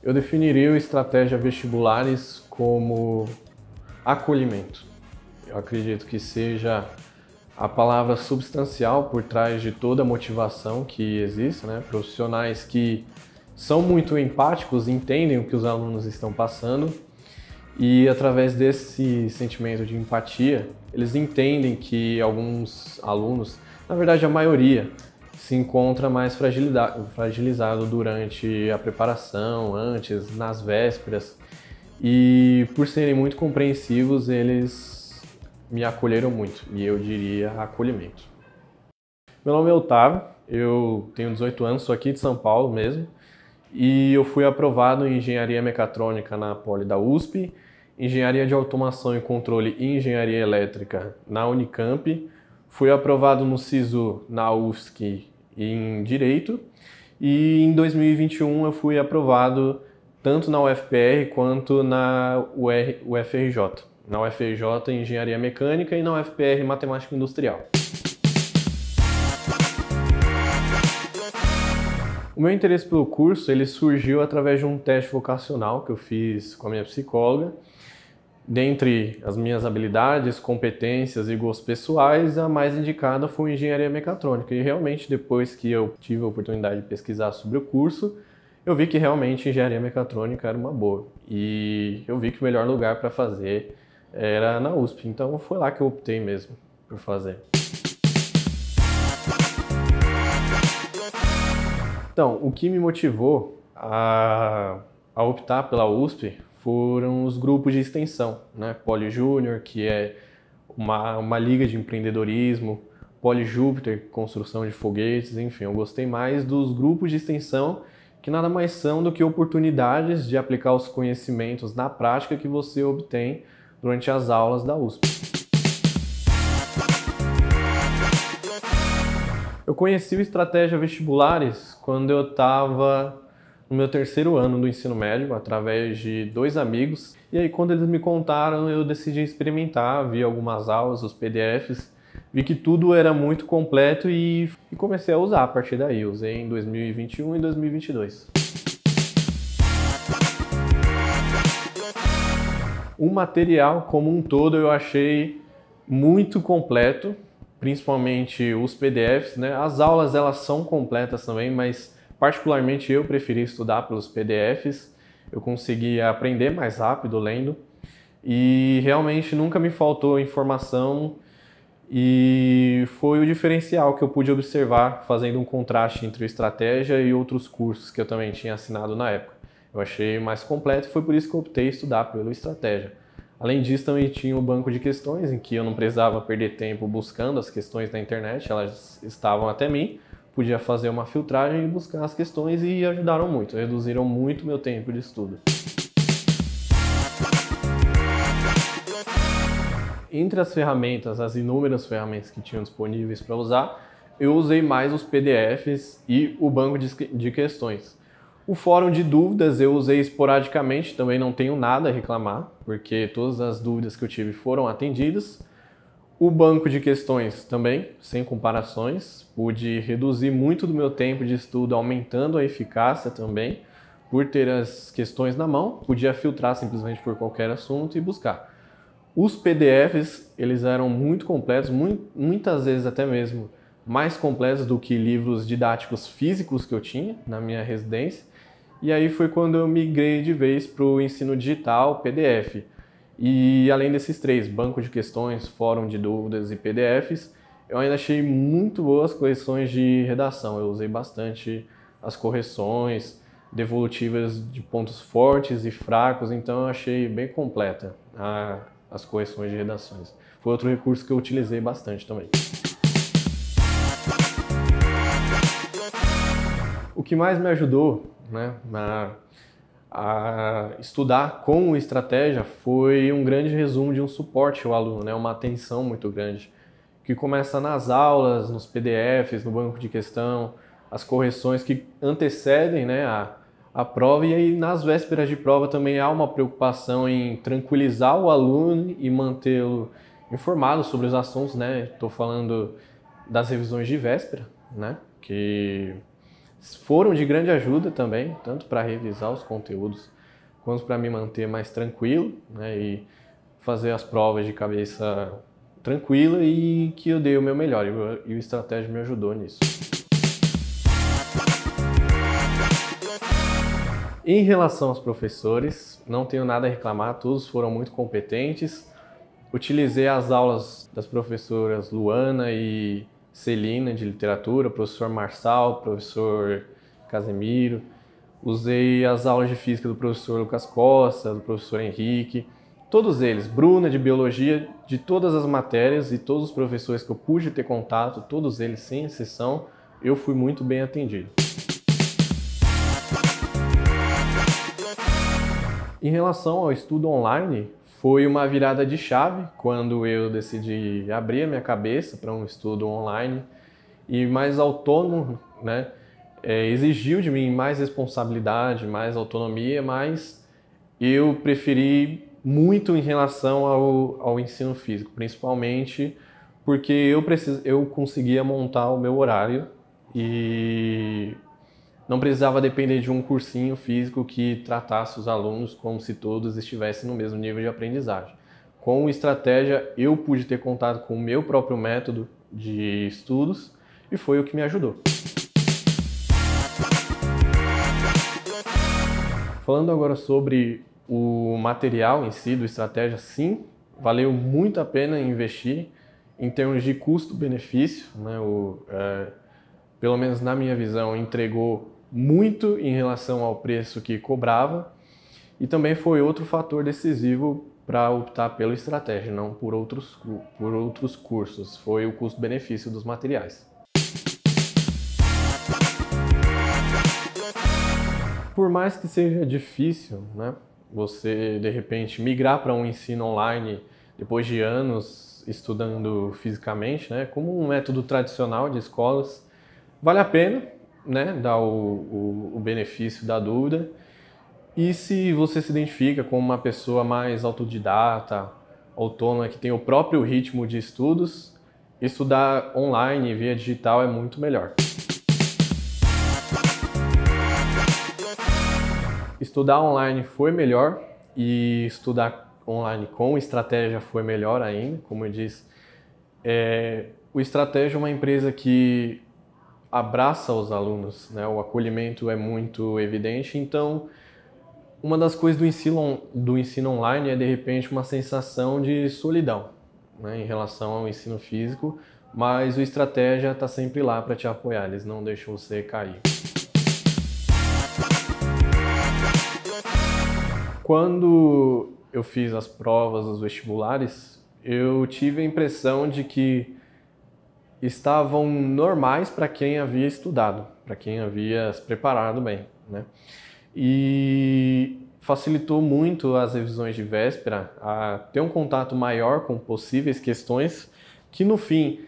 Eu definiria o estratégia vestibulares como acolhimento. Eu acredito que seja a palavra substancial por trás de toda a motivação que existe, né? Profissionais que são muito empáticos, entendem o que os alunos estão passando e através desse sentimento de empatia, eles entendem que alguns alunos, na verdade a maioria, se encontra mais fragilizado durante a preparação, antes, nas vésperas. E por serem muito compreensivos, eles me acolheram muito, e eu diria acolhimento. Meu nome é Otávio, eu tenho 18 anos, sou aqui de São Paulo mesmo, e eu fui aprovado em Engenharia Mecatrônica na Poli da USP, Engenharia de Automação e Controle e Engenharia Elétrica na Unicamp, fui aprovado no SISU na UFSC em Direito, e em 2021 eu fui aprovado tanto na UFPR quanto na UFRJ. Na UFRJ em Engenharia Mecânica e na UFPR Matemática Industrial. O meu interesse pelo curso ele surgiu através de um teste vocacional que eu fiz com a minha psicóloga. Dentre as minhas habilidades, competências e gostos pessoais, a mais indicada foi Engenharia Mecatrônica. E realmente, depois que eu tive a oportunidade de pesquisar sobre o curso, eu vi que realmente Engenharia Mecatrônica era uma boa. E eu vi que o melhor lugar para fazer era na USP. Então foi lá que eu optei mesmo por fazer. Então, o que me motivou a optar pela USP foram os grupos de extensão, né? Poli Júnior, que é uma liga de empreendedorismo, Poli Júpiter, construção de foguetes, enfim, eu gostei mais dos grupos de extensão, que nada mais são do que oportunidades de aplicar os conhecimentos na prática que você obtém durante as aulas da USP. Eu conheci o Estratégia Vestibulares quando eu estava no meu terceiro ano do ensino médio, através de dois amigos. E aí, quando eles me contaram, eu decidi experimentar, vi algumas aulas, os PDFs, vi que tudo era muito completo e comecei a usar a partir daí. Usei em 2021 e 2022. O material como um todo eu achei muito completo, principalmente os PDFs, né? As aulas elas são completas também, mas particularmente eu preferi estudar pelos PDFs. Eu consegui aprender mais rápido lendo e realmente nunca me faltou informação e foi o diferencial que eu pude observar fazendo um contraste entre o Estratégia e outros cursos que eu também tinha assinado na época. Eu achei mais completo e foi por isso que eu optei estudar pelo Estratégia. Além disso, também tinha o banco de questões, em que eu não precisava perder tempo buscando as questões na internet, elas estavam até mim, podia fazer uma filtragem e buscar as questões e ajudaram muito, reduziram muito meu tempo de estudo. Entre as ferramentas, as inúmeras ferramentas que tinham disponíveis para usar, eu usei mais os PDFs e o banco de questões. O fórum de dúvidas eu usei esporadicamente, também não tenho nada a reclamar, porque todas as dúvidas que eu tive foram atendidas. O banco de questões também, sem comparações, pude reduzir muito do meu tempo de estudo, aumentando a eficácia também, por ter as questões na mão, podia filtrar simplesmente por qualquer assunto e buscar. Os PDFs, eles eram muito completos, muitas vezes até mesmo mais completos do que livros didáticos físicos que eu tinha na minha residência. E aí foi quando eu migrei de vez para o ensino digital, PDF. E além desses três, banco de questões, fórum de dúvidas e PDFs, eu ainda achei muito boas correções de redação. Eu usei bastante as correções devolutivas de pontos fortes e fracos, então eu achei bem completa as correções de redações. Foi outro recurso que eu utilizei bastante também. O que mais me ajudou, né, a estudar com o Estratégia foi um grande resumo de um suporte ao aluno, né, uma atenção muito grande, que começa nas aulas, nos PDFs, no banco de questão, as correções que antecedem, né, a prova, e aí nas vésperas de prova também há uma preocupação em tranquilizar o aluno e mantê-lo informado sobre os assuntos, né? Estou falando das revisões de véspera, né, que foram de grande ajuda também, tanto para revisar os conteúdos, quanto para me manter mais tranquilo, né, e fazer as provas de cabeça tranquila, e que eu dei o meu melhor, e o estratégia me ajudou nisso. Em relação aos professores, não tenho nada a reclamar, todos foram muito competentes. Utilizei as aulas das professoras Luana e Celina de literatura, professor Marçal, professor Casemiro. Usei as aulas de física do professor Lucas Costa, do professor Henrique. Todos eles, Bruna de biologia, de todas as matérias, e todos os professores que eu pude ter contato, todos eles sem exceção, eu fui muito bem atendido. Em relação ao estudo online, foi uma virada de chave quando eu decidi abrir a minha cabeça para um estudo online e mais autônomo, né? Exigiu de mim mais responsabilidade, mais autonomia, mas eu preferi muito em relação ao ensino físico, principalmente porque eu conseguia montar o meu horário e não precisava depender de um cursinho físico que tratasse os alunos como se todos estivessem no mesmo nível de aprendizagem. Com o estratégia, eu pude ter contato com o meu próprio método de estudos e foi o que me ajudou. Falando agora sobre o material em si do estratégia, sim, valeu muito a pena investir em termos de custo-benefício, né? Pelo menos na minha visão, entregou muito em relação ao preço que cobrava, e também foi outro fator decisivo para optar pela estratégia, não por outros cursos, foi o custo-benefício dos materiais. Por mais que seja difícil, né, você de repente migrar para um ensino online depois de anos estudando fisicamente, né, como um método tradicional de escolas, vale a pena, né, dar o benefício da dúvida. E se você se identifica como uma pessoa mais autodidata, autônoma, que tem o próprio ritmo de estudos, estudar online via digital é muito melhor. Estudar online foi melhor, e estudar online com estratégia foi melhor ainda. Como eu disse, o Estratégia é uma empresa que abraça os alunos, né? O acolhimento é muito evidente, então uma das coisas do ensino online é de repente uma sensação de solidão, né, em relação ao ensino físico, mas o Estratégia está sempre lá para te apoiar, eles não deixam você cair. Quando eu fiz as provas, os vestibulares, eu tive a impressão de que estavam normais para quem havia estudado, para quem havia se preparado bem, né? E facilitou muito as revisões de véspera a ter um contato maior com possíveis questões que no fim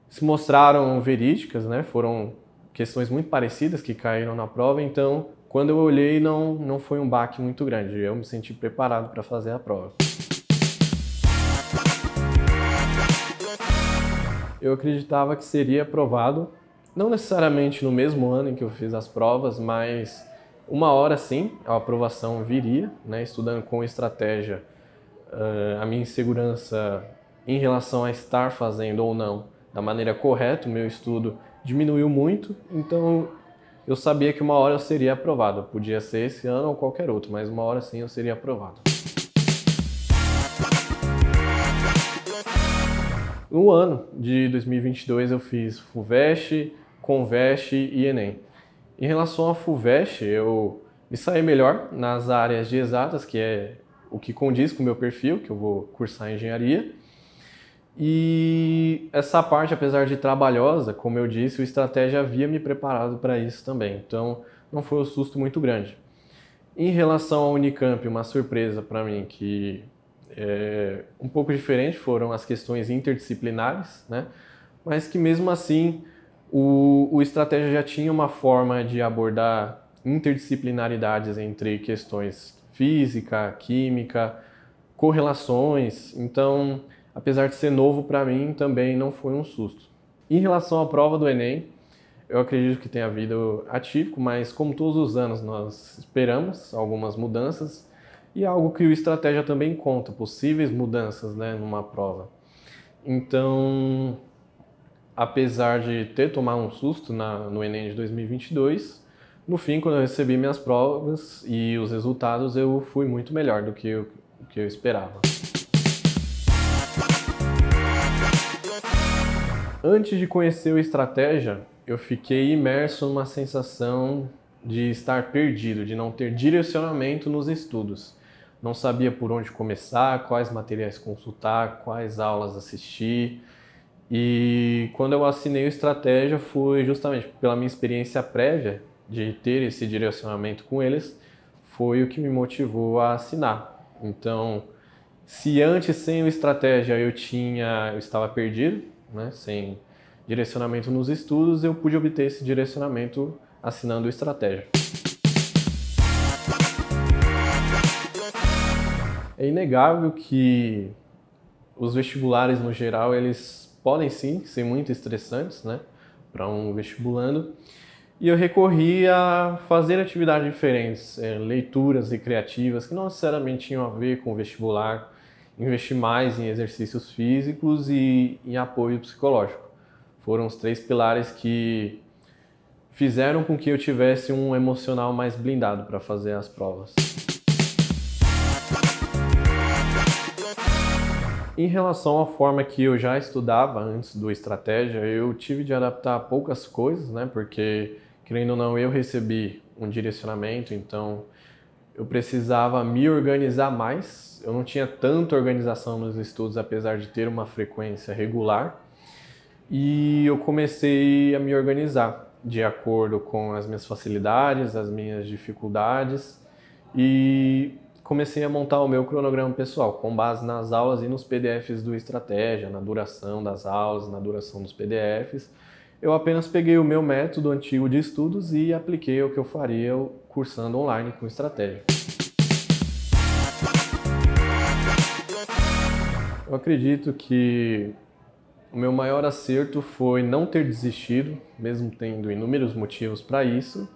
se mostraram verídicas, né? Foram questões muito parecidas que caíram na prova, então quando eu olhei não foi um baque muito grande, eu me senti preparado para fazer a prova. Eu acreditava que seria aprovado, não necessariamente no mesmo ano em que eu fiz as provas, mas uma hora sim a aprovação viria, né? Estudando com estratégia, a minha insegurança em relação a estar fazendo ou não da maneira correta o meu estudo diminuiu muito, então eu sabia que uma hora eu seria aprovado. Podia ser esse ano ou qualquer outro, mas uma hora sim eu seria aprovado. No ano de 2022 eu fiz FUVEST, CONVEST e ENEM. Em relação à FUVEST, eu me saí melhor nas áreas de exatas, que é o que condiz com o meu perfil, que eu vou cursar engenharia. E essa parte, apesar de trabalhosa, como eu disse, o Estratégia havia me preparado para isso também. Então, não foi um susto muito grande. Em relação ao Unicamp, uma surpresa para mim que é um pouco diferente foram as questões interdisciplinares, né? Mas que mesmo assim o Estratégia já tinha uma forma de abordar interdisciplinaridades entre questões física, química, correlações. Então, apesar de ser novo para mim, também não foi um susto. Em relação à prova do Enem, Eu acredito que tenha havido atípico, mas como todos os anos nós esperamos algumas mudanças e algo que o estratégia também conta, possíveis mudanças, né, numa prova. Então, apesar de ter tomado um susto no Enem de 2022, no fim, quando eu recebi minhas provas e os resultados, eu fui muito melhor do que eu esperava. Antes de conhecer o estratégia, eu fiquei imerso numa sensação de estar perdido, de não ter direcionamento nos estudos. Não sabia por onde começar, quais materiais consultar, quais aulas assistir. E quando eu assinei o estratégia foi justamente pela minha experiência prévia de ter esse direcionamento com eles, foi o que me motivou a assinar. Então, se antes sem o estratégia eu estava perdido, né, sem direcionamento nos estudos, eu pude obter esse direcionamento assinando o estratégia. É inegável que os vestibulares no geral, eles podem sim ser muito estressantes, né, para um vestibulando. E eu recorri a fazer atividades diferentes, leituras recreativas que não necessariamente tinham a ver com o vestibular, investir mais em exercícios físicos e em apoio psicológico. Foram os 3 pilares que fizeram com que eu tivesse um emocional mais blindado para fazer as provas. Em relação à forma que eu já estudava antes do estratégia, eu tive de adaptar poucas coisas, né? Porque, querendo ou não, eu recebi um direcionamento, então eu precisava me organizar mais. Eu não tinha tanta organização nos estudos, apesar de ter uma frequência regular. E eu comecei a me organizar de acordo com as minhas facilidades, as minhas dificuldades e comecei a montar o meu cronograma pessoal com base nas aulas e nos PDFs do estratégia, na duração das aulas, na duração dos PDFs. Eu apenas peguei o meu método antigo de estudos e apliquei o que eu faria cursando online com estratégia. Eu acredito que o meu maior acerto foi não ter desistido, mesmo tendo inúmeros motivos para isso.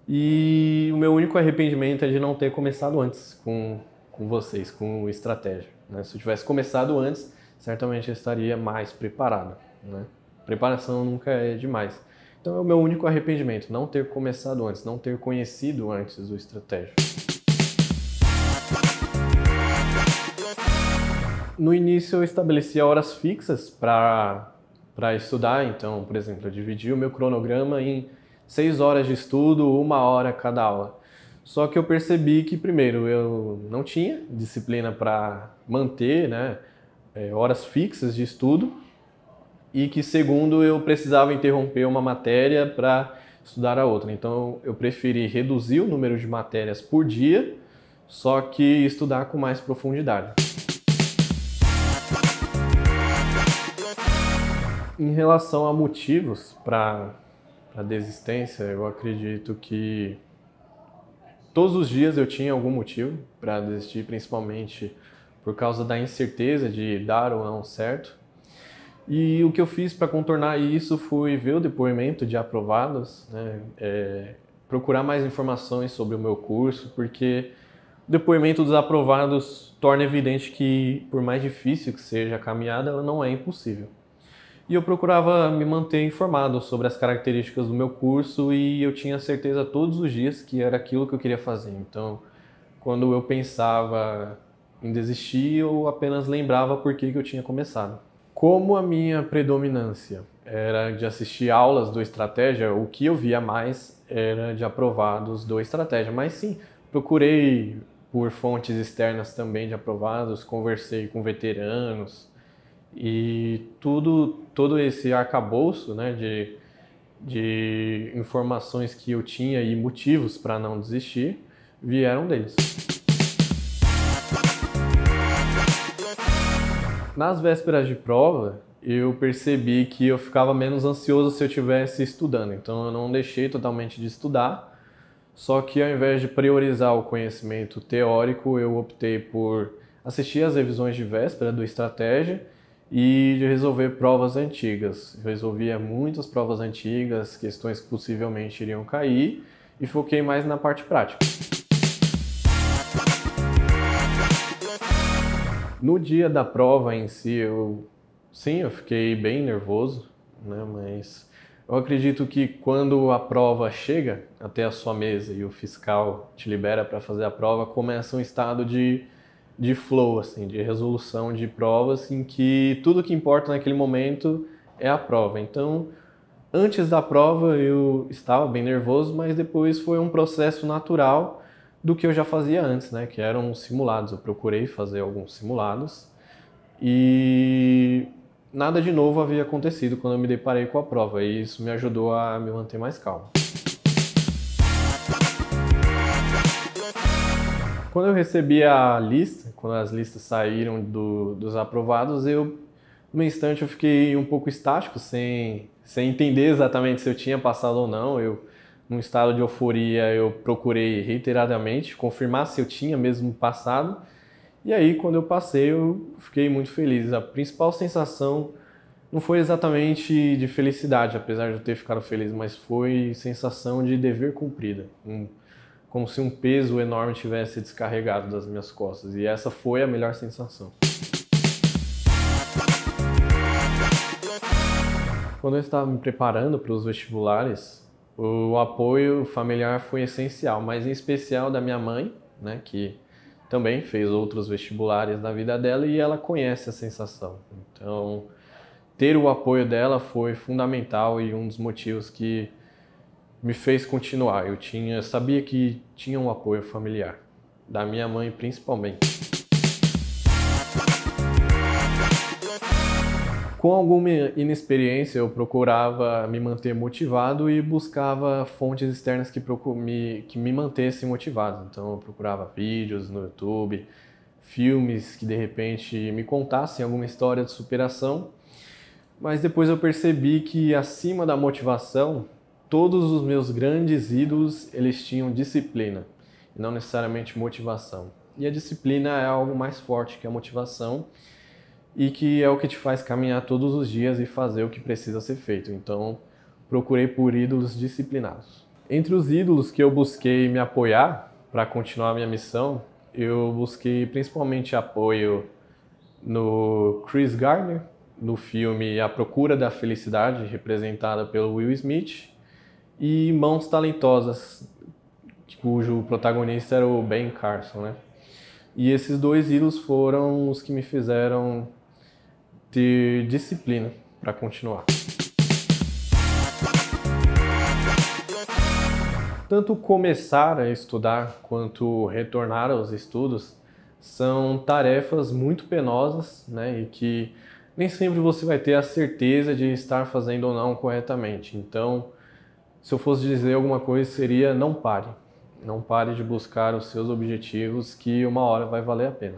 E o meu único arrependimento é de não ter começado antes com vocês, com o estratégia, né? Se eu tivesse começado antes, certamente eu estaria mais preparado, né? Preparação nunca é demais. Então é o meu único arrependimento, não ter começado antes, não ter conhecido antes o estratégia. No início eu estabelecia horas fixas para estudar, então, por exemplo, eu dividi o meu cronograma em 6 horas de estudo, 1 hora cada aula. Só que eu percebi que, primeiro, eu não tinha disciplina para manter, né, horas fixas de estudo e que, segundo, eu precisava interromper uma matéria para estudar a outra. Então, eu preferi reduzir o número de matérias por dia, só que estudar com mais profundidade. Em relação a motivos para a desistência, eu acredito que todos os dias eu tinha algum motivo para desistir, principalmente por causa da incerteza de dar ou não certo. E o que eu fiz para contornar isso foi ver o depoimento de aprovados, né? Procurar mais informações sobre o meu curso, porque o depoimento dos aprovados torna evidente que, por mais difícil que seja a caminhada, ela não é impossível. E eu procurava me manter informado sobre as características do meu curso e eu tinha certeza todos os dias que era aquilo que eu queria fazer. Então, quando eu pensava em desistir, eu apenas lembrava por que eu tinha começado. Como a minha predominância era de assistir aulas do Estratégia, o que eu via mais era de aprovados do Estratégia. Mas sim, procurei por fontes externas também de aprovados, conversei com veteranos, e todo esse arcabouço, né, de informações que eu tinha e motivos para não desistir vieram deles. Nas vésperas de prova, eu percebi que eu ficava menos ansioso se eu estivesse estudando, então eu não deixei totalmente de estudar, só que ao invés de priorizar o conhecimento teórico, eu optei por assistir às revisões de véspera do Estratégia e de resolver provas antigas. Eu resolvia muitas provas antigas, questões que possivelmente iriam cair, e foquei mais na parte prática. No dia da prova em si, eu fiquei bem nervoso, né? Mas eu acredito que quando a prova chega até a sua mesa e o fiscal te libera para fazer a prova, começa um estado de flow, assim, de resolução de provas, em que tudo que importa naquele momento é a prova. Então, antes da prova eu estava bem nervoso, mas depois foi um processo natural do que eu já fazia antes, né? Que eram simulados. Eu procurei fazer alguns simulados e nada de novo havia acontecido quando eu me deparei com a prova, e isso me ajudou a me manter mais calmo. Quando eu recebi a lista, quando as listas saíram dos aprovados, no instante eu fiquei um pouco estático, sem entender exatamente se eu tinha passado ou não. Num estado de euforia, eu procurei reiteradamente confirmar se eu tinha mesmo passado. E aí, quando eu passei, eu fiquei muito feliz. A principal sensação não foi exatamente de felicidade, apesar de eu ter ficado feliz, mas foi sensação de dever cumprido. Como se um peso enorme tivesse descarregado das minhas costas. E essa foi a melhor sensação. Quando eu estava me preparando para os vestibulares, o apoio familiar foi essencial, mas em especial da minha mãe, né, que também fez outros vestibulares na vida dela e ela conhece a sensação. Então, ter o apoio dela foi fundamental e um dos motivos que me fez continuar. Eu sabia que tinha um apoio familiar, da minha mãe principalmente. Com alguma inexperiência, eu procurava me manter motivado e buscava fontes externas que me mantessem motivado. Então, eu procurava vídeos no YouTube, filmes que de repente me contassem alguma história de superação. Mas depois eu percebi que acima da motivação, todos os meus grandes ídolos, eles tinham disciplina, e não necessariamente motivação. E a disciplina é algo mais forte que a motivação, e que é o que te faz caminhar todos os dias e fazer o que precisa ser feito. Então, procurei por ídolos disciplinados. Entre os ídolos que eu busquei me apoiar para continuar a minha missão, eu busquei principalmente apoio no Chris Gardner, no filme A Procura da Felicidade, representada pelo Will Smith, e Mãos Talentosas, cujo protagonista era o Ben Carson, né? E esses dois ídolos foram os que me fizeram ter disciplina para continuar. Tanto começar a estudar quanto retornar aos estudos são tarefas muito penosas, né, e que nem sempre você vai ter a certeza de estar fazendo ou não corretamente. Então, se eu fosse dizer alguma coisa, seria não pare. Não pare de buscar os seus objetivos, que uma hora vai valer a pena.